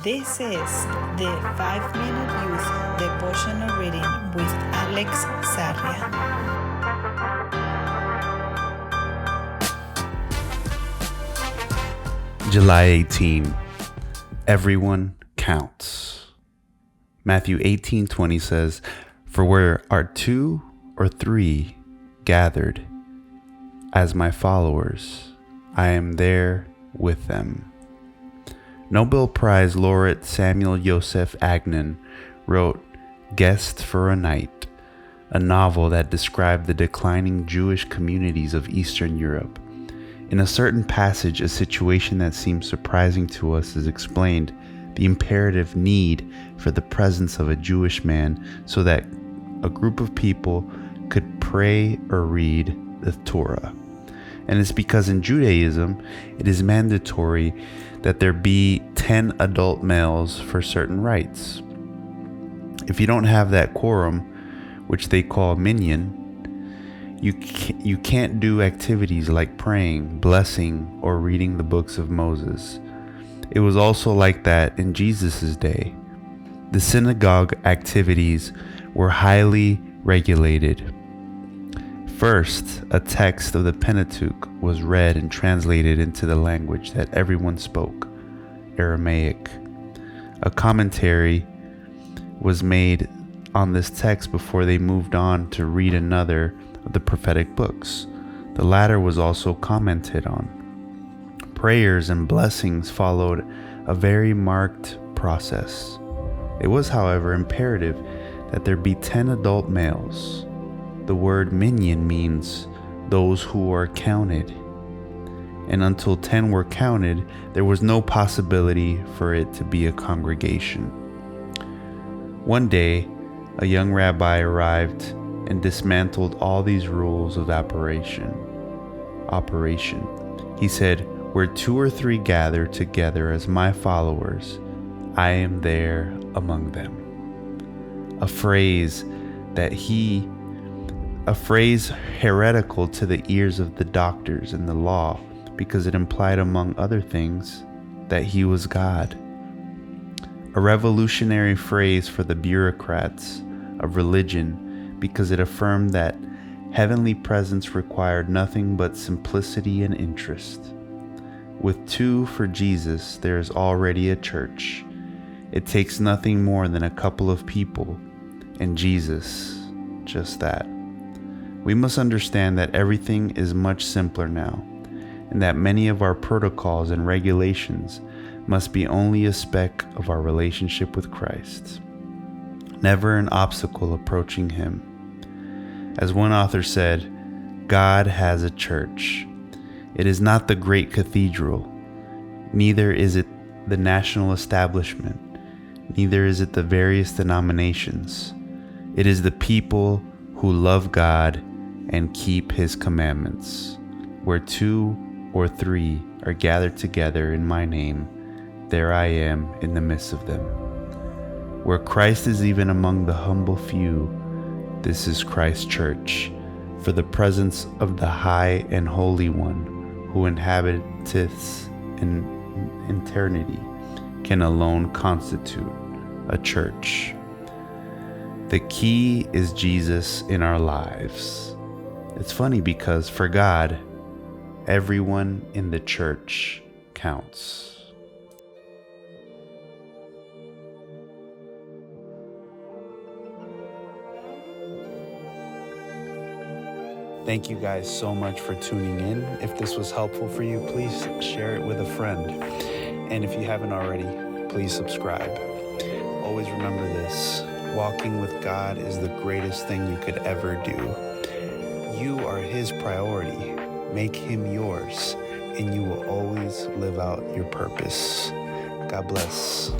This is the 5-Minute Youth Devotional Reading with Alex Sarria. July 18. Everyone counts. Matthew 18:20 says, "For where are 2 or 3 gathered as my followers, I am there with them." Nobel Prize laureate Samuel Joseph Agnew wrote Guest for a Night, a novel that described the declining Jewish communities of Eastern Europe. In a certain passage, a situation that seems surprising to us is explained: the imperative need for the presence of a Jewish man so that a group of people could pray or read the Torah. And it's because in Judaism, it is mandatory that there be 10 adult males for certain rites. If you don't have that quorum, which they call minyan, you can't do activities like praying, blessing, or reading the books of Moses. It was also like that in Jesus' day. The synagogue activities were highly regulated. First, a text of the Pentateuch was read and translated into the language that everyone spoke, Aramaic. A commentary was made on this text before they moved on to read another of the prophetic books. The latter was also commented on. Prayers and blessings followed a very marked process. It was, however, imperative that there be 10 adult males. The word minyan means those who are counted. And until 10 were counted, there was no possibility for it to be a congregation. One day, a young rabbi arrived and dismantled all these rules of operation. He said, "Where 2 or 3 gather together as my followers, I am there among them." A phrase heretical to the ears of the doctors in the law, because it implied, among other things, that he was God. A revolutionary phrase for the bureaucrats of religion, because it affirmed that heavenly presence required nothing but simplicity and interest. With 2 for Jesus, there is already a church. It takes nothing more than a couple of people, and Jesus, just that. We must understand that everything is much simpler now, and that many of our protocols and regulations must be only a speck of our relationship with Christ, never an obstacle approaching Him. As one author said, God has a church. It is not the great cathedral, neither is it the national establishment, neither is it the various denominations. It is the people who love God and keep His commandments. Where 2 or 3 are gathered together in my name, there I am in the midst of them. Where Christ is even among the humble few, this is Christ's church, for the presence of the High and Holy One, who inhabiteth in eternity, can alone constitute a church. The key is Jesus in our lives. It's funny because for God, everyone in the church counts. Thank you guys so much for tuning in. If this was helpful for you, please share it with a friend. And if you haven't already, please subscribe. Always remember this: walking with God is the greatest thing you could ever do. You are His priority. Make Him yours, and you will always live out your purpose. God bless.